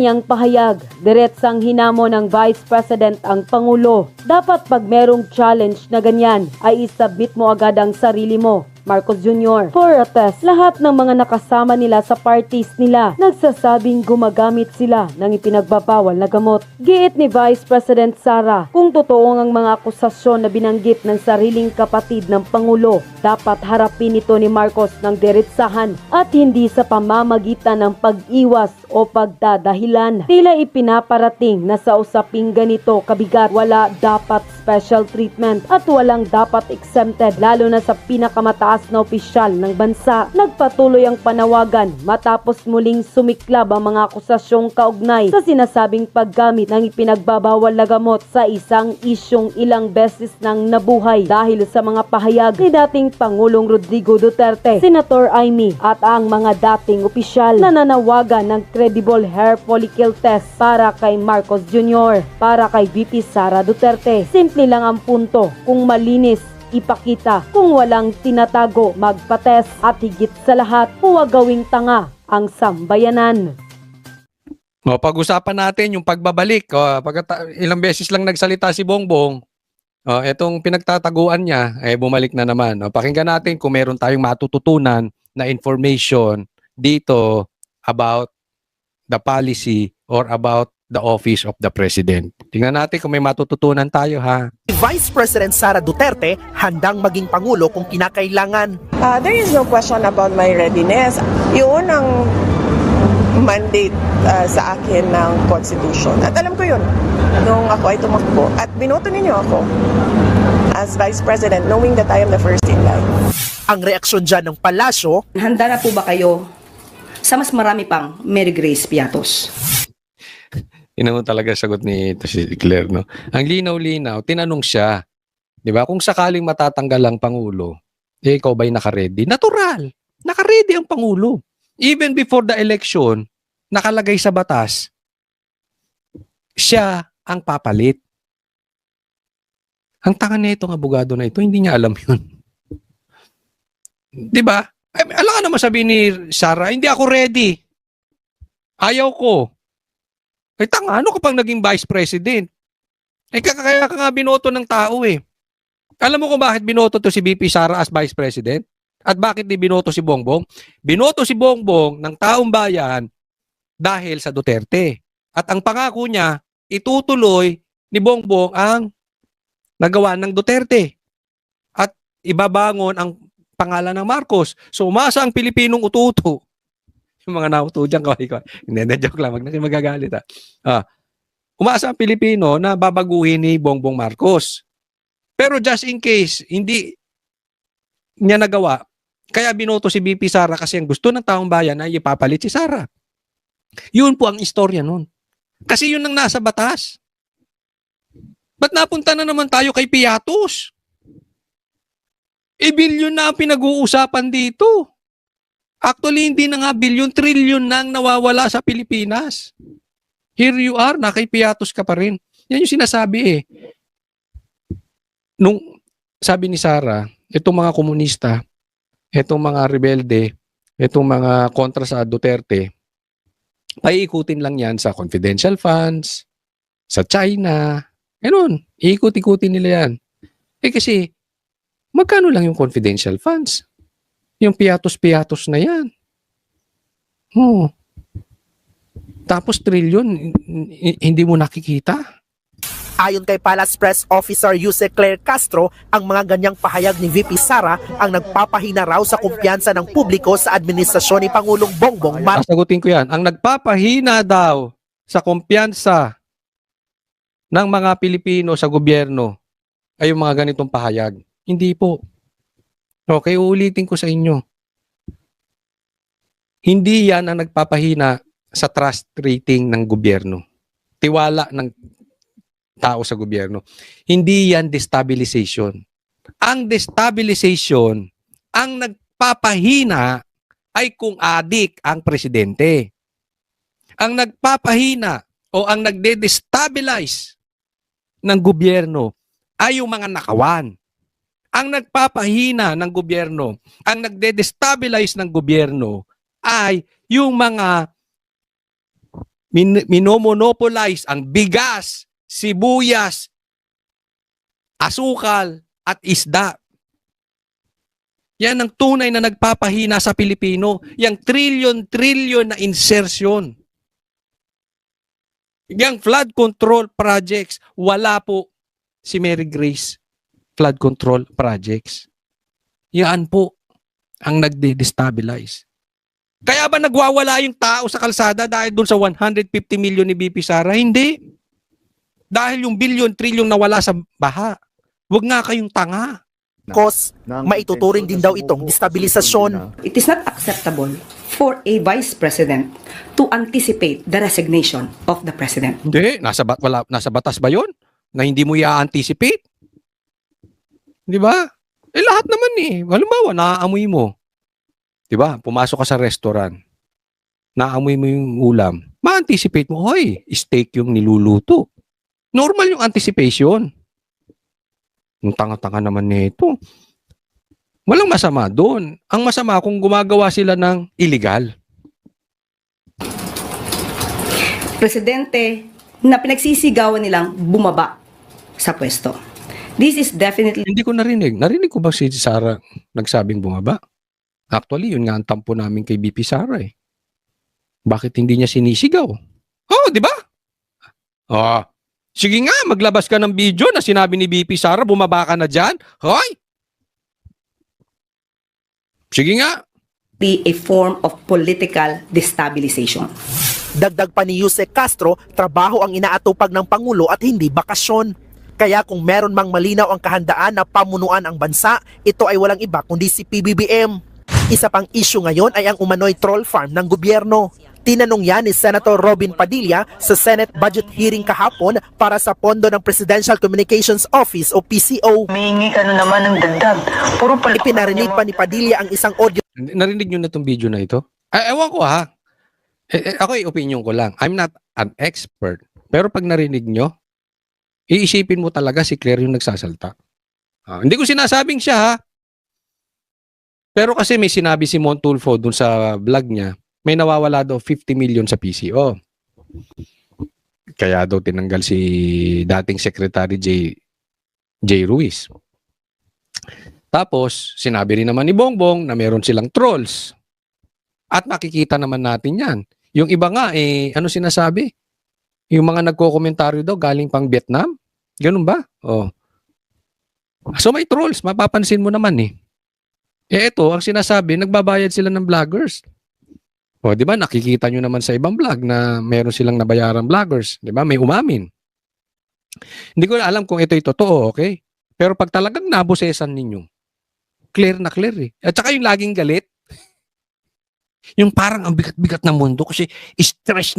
Niyang pahayag, diretsang hinamo ng Vice President ang Pangulo. Dapat pag merong challenge na ganyan ay isubmit mo agad ang sarili mo. Marcos Jr. For a test, lahat ng mga nakasama nila sa parties nila nagsasabing gumagamit sila ng ipinagbabawal na gamot. Giit ni Vice President Sara, kung totoo ang mga akusasyon na binanggit ng sariling kapatid ng Pangulo, dapat harapin ito ni Marcos ng diretsahan at hindi sa pamamagitan ng pag-iwas o pagdadahilan. Tila ipinaparating na sa usaping ganito kabigat, wala dapat special treatment at walang dapat exempted, lalo na sa pinakamataas na opisyal ng bansa. Nagpatuloy ang panawagan matapos muling sumiklab ang mga akusasyong kaugnay sa sinasabing paggamit ng ipinagbabawal na gamot sa isang isyong ilang beses nang nabuhay dahil sa mga pahayag ni dating Pangulong Rodrigo Duterte, Senator Amy at ang mga dating opisyal na nanawagan ng credible hair follicle test para kay Marcos Jr. para kay VP Sara Duterte. Simple lang ang punto, kung malinis ipakita, kung walang tinatago magpates at higit sa lahat huwag gawing tanga ang sambayanan. Pag-usapan natin yung pagbabalik. Ilang beses lang nagsalita si Bongbong. Etong pinagtataguan niya, bumalik na naman. Pakinggan natin kung meron tayong matututunan na information dito about the policy or about the office of the President. Tingnan natin kung may matututunan tayo, ha. Vice President Sara Duterte handang maging Pangulo kung kinakailangan. There is no question about my readiness. Yun ang mandate sa akin ng Constitution. At alam ko yun nung ako ay tumakbo. At binoto ninyo ako as Vice President knowing that I am the first in line. Ang reaksyon dyan ng palasyo, handa na po ba kayo sa mas marami pang Mary Grace Piatos? Yun naman talaga sagot ni si Claire, no? Ang linaw-linaw, tinanong siya, di ba? Kung sakaling matatanggal ang Pangulo, ikaw ba'y nakaredy? Natural! Nakaredy ang Pangulo. Even before the election, nakalagay sa batas, siya ang papalit. Ang tanga na itong abogado na ito, hindi niya alam yun. Di ba? Alam ka naman sabihin ni Sara, hindi ako ready. Ayaw ko. Tanga, ano kapag naging Vice President? Kaya ka nga binoto ng tao eh. Alam mo kung bakit binoto to si VP Sara as Vice President? At bakit di binoto si Bongbong? Binoto si Bongbong ng taong bayan dahil sa Duterte. At ang pangako niya, itutuloy ni Bongbong ang nagawa ng Duterte. At ibabangon ang pangalan ng Marcos. So umasa ang Pilipinong ututo. Yung mga nauto dyan, hindi, joke lang, wag na kayo magagalit. Umasa ang Pilipino na babaguhin ni Bongbong Marcos. Pero just in case, hindi niya nagawa, kaya binoto si VP Sara kasi ang gusto ng taong bayan ay ipapalit si Sara. Yun po ang istorya nun. Kasi yun ang nasa batas. Ba't napunta na naman tayo kay Piatos? Bilyon na ang pinag-uusapan dito. Actually, hindi na nga bilyon, trilyon na ang nawawala sa Pilipinas. Here you are, nakaipiatos ka pa rin. Yan yung sinasabi eh. Nung sabi ni Sara, itong mga komunista, itong mga rebelde, itong mga kontra sa Duterte, paiikutin lang yan sa confidential funds, sa China, ganun. Iikot-ikutin nila yan. Kasi, magkano lang yung confidential funds? Yung piatos-piatos na yan. Tapos trilyon, hindi mo nakikita. Ayon kay Palace Press Officer Jose Claire Castro, ang mga ganyang pahayag ni VP Sara ang nagpapahina raw sa kumpiyansa ng publiko sa administrasyon ni Pangulong Bongbong Marcos. Sagutin ko yan. Ang nagpapahina daw sa kumpiyansa ng mga Pilipino sa gobyerno ay yung mga ganitong pahayag. Hindi po. Okay, uulitin ko sa inyo. Hindi yan ang nagpapahina sa trust rating ng gobyerno. Tiwala ng tao sa gobyerno. Hindi yan destabilization. Ang destabilization, ang nagpapahina ay kung adik ang presidente. Ang nagpapahina o ang nagde-destabilize ng gobyerno ay yung mga nakawan. Ang nagpapahina ng gobyerno, ang nagde-destabilize ng gobyerno ay yung mga minomonopolize ang bigas, sibuyas, asukal, at isda. Yan ang tunay na nagpapahina sa Pilipino. Yang trillion na insertion. Yang flood control projects, wala po si Mary Grace flood control projects. Yan po ang nagde-destabilize. Kaya ba nagwawala yung tao sa kalsada dahil dun sa 150 million ni BP Sara? Hindi. Dahil yung billion, trillion nawala sa baha. Huwag nga kayong tanga. Cause, maituturing din daw itong destabilisasyon. It is not acceptable for a Vice President to anticipate the resignation of the President. Hindi. Nasa batas ba yun? Na hindi mo i-anticipate? Di ba? Lahat naman eh. Halimbawa, naaamoy mo. Di ba? Pumasok ka sa restaurant. Naamoy mo yung ulam. Ma-anticipate mo, hoy, steak yung niluluto. Normal yung anticipation. Yung tanga-tanga naman nito. Walang masama doon. Ang masama kung gumagawa sila ng illegal. Presidente na pinagsisigawan nilang bumaba sa pwesto. This is definitely Hindi ko narinig. Narinig ko ba si Sara nagsabing bumaba? Actually, yun nga ang tampo namin kay BP Sara eh. Bakit hindi niya sinisigaw? Oh, di ba? Oh, sige nga, maglabas ka ng video na sinabi ni BP Sara, bumaba ka na dyan. Hoy! Sige nga. a form of political destabilization. Dagdag pa ni Yusek Castro, trabaho ang inaatupag ng Pangulo at hindi bakasyon. Kaya kung meron mang malinaw ang kahandaan na pamunuan ang bansa, ito ay walang iba kundi si PBBM. Isa pang issue ngayon ay ang umano'y troll farm ng gobyerno. Tinanong yan ni Senator Robin Padilla sa Senate budget hearing kahapon para sa pondo ng Presidential Communications Office o PCO. Humihingi ka na naman ng dagdag. Puro pala. Ipinarinig pa ni Padilla ang isang audio. Narinig nyo na itong video na ito? Ay, ewan ko ha. Ako opinion ko lang. I'm not an expert. Pero pag narinig nyo, iisipin mo talaga si Claire yung nagsasalta. Hindi ko sinasabing siya ha. Pero kasi may sinabi si Montulfo dun sa vlog niya, may nawawala daw 50 million sa PCO. Kaya daw tinanggal si dating Secretary J. Ruiz. Tapos, sinabi rin naman ni Bongbong na meron silang trolls. At makikita naman natin yan. Yung iba nga, ano sinasabi? Yung mga nagko-komentaryo daw galing pang Vietnam? Ganun ba? Oh. So may trolls, mapapansin mo naman eh. Ito, ang sinasabi, nagbabayad sila ng vloggers. O, di ba, nakikita nyo naman sa ibang vlog na meron silang nabayarang vloggers. Di ba, may umamin. Hindi ko na alam kung ito'y totoo, okay? Pero pag talagang nabusesan ninyo, clear na clear eh. At saka yung laging galit, yung parang ang bigat-bigat ng mundo kasi stress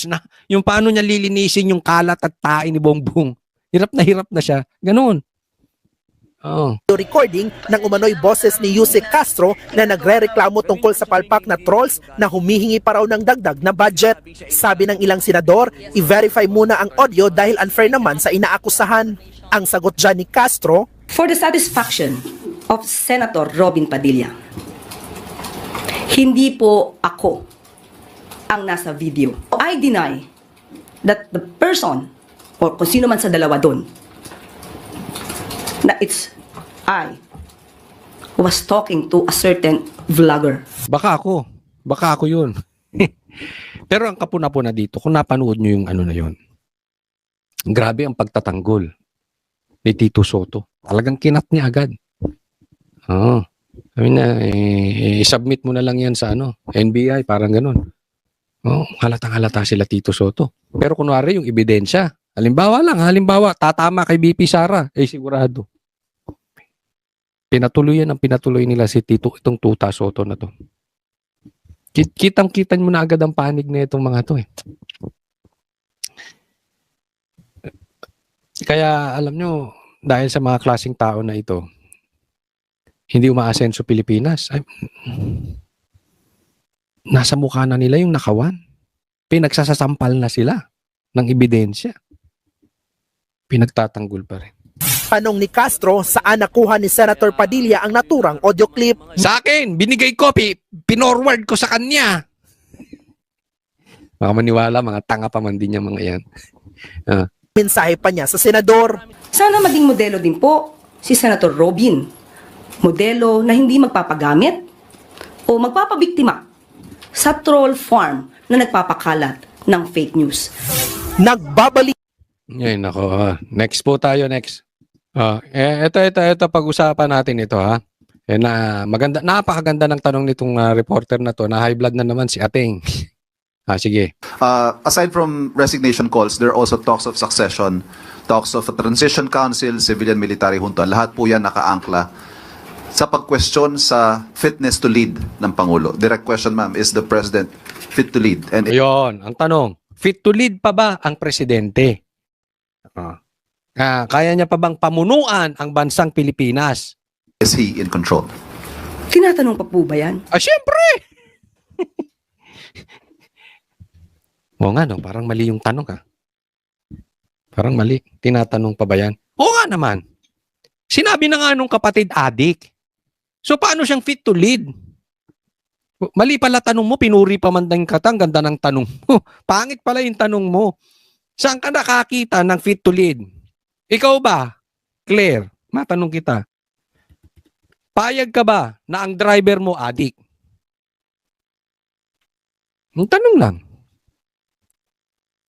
na. Yung paano niya lilinisin yung kalat at tae ni Bongbong. Hirap na siya. Ganun. Oh. Recording ng umano'y boses ni Yusek Castro na nagre-reklamo tungkol sa palpak na trolls na humihingi pa raw ng dagdag na budget. Sabi ng ilang senador, i-verify muna ang audio dahil unfair naman sa inaakusahan. Ang sagot dyan ni Castro, For the satisfaction of Senator Robin Padilla, hindi po ako ang nasa video. I deny that the person or kung sino man sa dalawa doon na it's I was talking to a certain vlogger. Baka ako yun. Pero ang kapuna-puna dito, kung napanood nyo yung ano na yun, grabe ang pagtatanggol ni Tito Soto. Talagang kinat niya agad. Oh. Sabi na, submit mo na lang yan sa NBI, parang ganun. Oh, halatang-halata sila Tito Soto. Pero kunwari yung ebidensya, halimbawa, tatama kay BP Sara, sigurado. Pinatuloy nila si Tito, itong Tuta Soto na to. Kitang-kitan mo na agad ang panig na itong mga to eh. Kaya alam nyo, dahil sa mga klaseng tao na ito, hindi umaasenso Pilipinas. Nasa mukha na nila yung nakawan. Pinagsasasampal na sila ng ebidensya. Pinagtatanggol pa rin. tanong ni Castro saan nakuha ni Senator Padilla ang naturang audio clip. Sa akin, binigay ko, pinorward ko sa kanya. Baka maniwala, mga tanga pa man din yung mga yan. mensahe pa niya sa senador. Sana maging modelo din po si Senator Robin. Modelo na hindi magpapagamit o magpapabiktima sa troll farm na nagpapakalat ng fake news. Nagbabalik Ngayon ako. Next po tayo, next. Ito pag-usapan natin ito ha. Napakaganda ng tanong nitong reporter na to. Na high blood na naman si Ating. Sige. Aside from resignation calls, there are also talks of succession, talks of a transition council, civilian-military junta. Lahat po yan nakaangkla sa pag-question sa fitness to lead ng Pangulo. Direct question, ma'am, is the President fit to lead? And Ayun, ang tanong. Fit to lead pa ba ang presidente? Kaya niya pa bang pamunuan ang bansang Pilipinas? is he in control? Tinatanong pa po ba yan? Siyempre! Oo nga, no? Parang mali yung tanong, ha? Parang mali. Tinatanong pa ba yan? Oo nga naman. Sinabi na nga nung kapatid adik. So, paano siyang fit to lead? Mali pala tanong mo, pinuri pa man ng katang, ganda ng tanong mo. Pangit pala yung tanong mo. Saan ka nakakita ng fit to lead? Ikaw ba, Claire, matanong kita. Payag ka ba na ang driver mo adik? Ang tanong lang.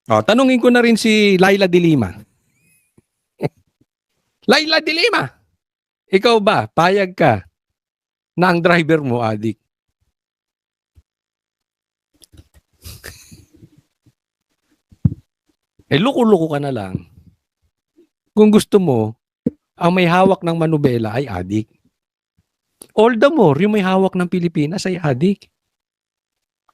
Tanungin ko na rin si Laila de Lima. Laila de Lima, ikaw ba, payag ka na ang driver mo adik? Luko-luko ka na lang. Kung gusto mo, ang may hawak ng manubela ay adik. All the more, yung may hawak ng Pilipinas ay adik.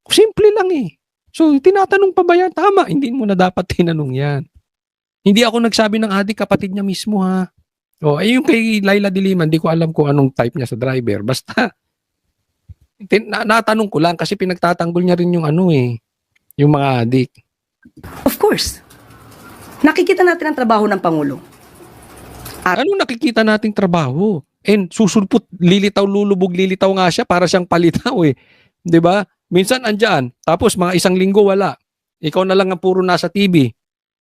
Simple lang eh. So, tinatanong pa ba yan? Tama, hindi mo na dapat tinanong yan. Hindi ako nagsabi ng adik, kapatid niya mismo ha. Yung kay Laila de Lima, hindi ko alam kung anong type niya sa driver. Basta, natanong ko lang kasi pinagtatanggol niya rin yung yung mga adik. Of course. Nakikita natin ang trabaho ng Pangulo. Anong nakikita nating trabaho? Susulpot, lulubog, lilitaw nga siya para siyang palitaw eh. 'Di ba? Minsan andyan, tapos mga isang linggo wala. Ikaw na lang ang puro nasa TV.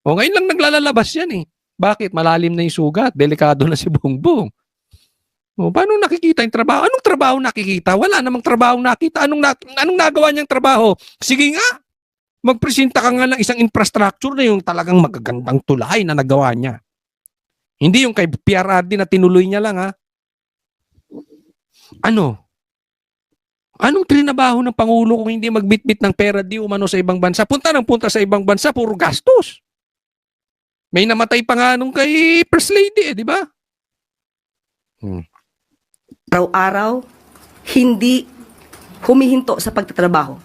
Ngayon lang naglalabas yan eh. Bakit? Malalim na yung sugat. Delikado na si Bongbong. Paano nakikita yung trabaho? Anong trabaho nakikita? Wala namang trabaho nakita. Anong nagawa niyang trabaho? Sige nga. Magpresenta ka nga ng isang infrastructure na yung talagang magagandang tulay na nagawa niya. Hindi yung kay PRRD na tinuloy niya lang ha. Anong trinabaho ng Pangulo kung hindi magbitbit ng pera di umano sa ibang bansa? Punta sa ibang bansa, puro gastos. May namatay pa nga nung kay First Lady di ba? Araw-araw, hindi humihinto sa pagtatrabaho.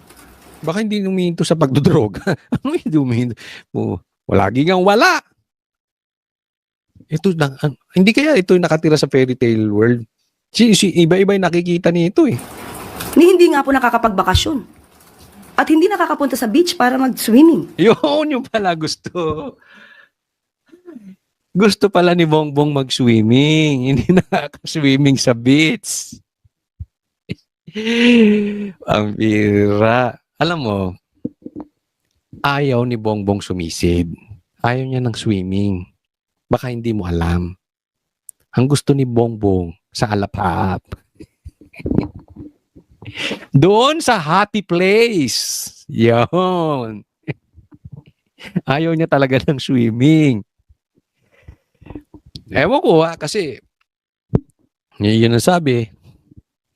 Baka hindi humihinto sa pagdodroga. Ano hindi humihinto? Lagi ngang wala. Hindi kaya ito nakatira sa fairy tale world? Iba-iba yung nakikita nito eh. Hindi nga po nakakapagbakasyon. At hindi nakakapunta sa beach para mag-swimming. Yun yung pala gusto. Gusto pala ni Bongbong mag-swimming. Hindi nakaka-swimming sa beach. Ang bira. Alam mo, ayaw ni Bongbong sumisid. Ayaw niya ng swimming. Baka hindi mo alam. Ang gusto ni Bongbong sa alapap. Doon sa happy place. Yun. Ayaw niya talaga ng swimming. Ewan ko kasi yun ang sabi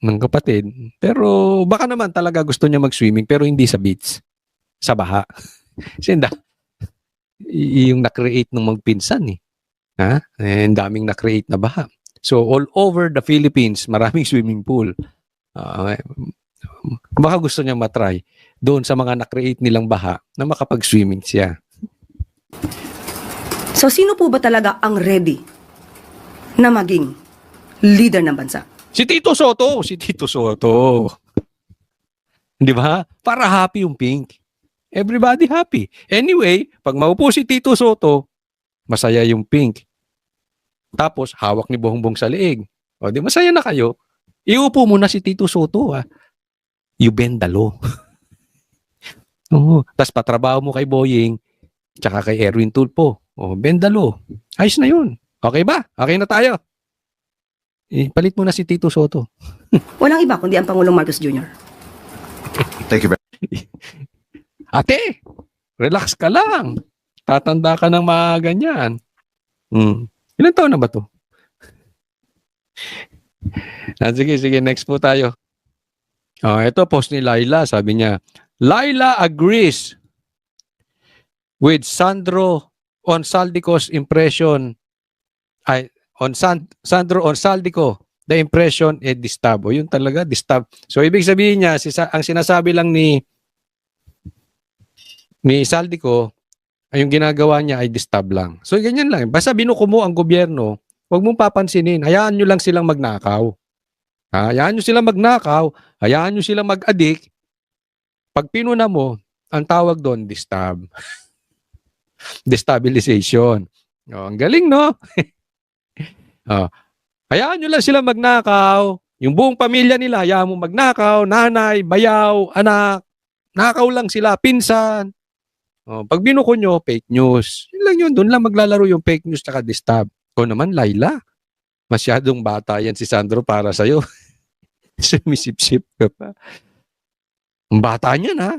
ng kapatid. Pero baka naman talaga gusto niya mag-swimming pero hindi sa beach. Sa baha. Kasi yung na-create ng magpinsan eh. Ang daming na-create na baha. So all over the Philippines, maraming swimming pool. Baka gusto niya matry doon sa mga na-create nilang baha na makapag-swimming siya. So sino po ba talaga ang ready na maging leader ng bansa? Si Tito Soto. Di ba? Para happy yung pink. Everybody happy. Anyway, pag maupo si Tito Soto, masaya yung pink. Tapos, hawak ni Bongbong sa leeg. Di masaya na kayo. Iupo mo na si Tito Soto. You bend the law. Oo. Tapos patrabaho mo kay Boying, tsaka kay Erwin Tulfo. O, bendalo. Ayos na yun. Okay ba? Okay na tayo. Palit mo na si Tito Soto. Walang iba kundi ang Pangulong Marcos Jr. Thank you very Ate, relax ka lang. Tatanda ka ng mga ganyan. Ilan taon na ba to? Sige, next po tayo. Ito post ni Laila, sabi niya, Laila agrees with Sandro Onsaldico's impression Sandro Onsaldico, the impression disturb. O yun talaga, disturb. So ibig sabihin niya, ang sinasabi lang ni Saldico, ay yung ginagawa niya ay disturb lang. So ganyan lang. Basta binuko mo ang gobyerno, huwag mong papansinin. Hayaan nyo lang silang magnakaw. Hayaan nyo silang magnakaw, hayaan nyo silang mag-addict. Pag pinuna mo, ang tawag doon, disturb. Destabilization. Ang galing, no? Hayaan nyo lang silang magnakaw. Yung buong pamilya nila, hayaan mo magnakaw, nanay, bayaw, anak. Nakaw lang sila, pinsan. Pag binuko nyo, fake news. Yun lang yun. Doon lang maglalaro yung fake news at disturb. O naman, Laila. Masyadong bata yan si Sandro para sa'yo. Sumisip-sip ka pa. Ang bata niyan, ha?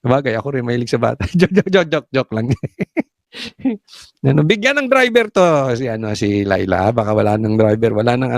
Sabagay, ako rin mahilig sa bata. Joke lang. Bigyan ng driver to si Laila. Baka wala ng driver. Wala ng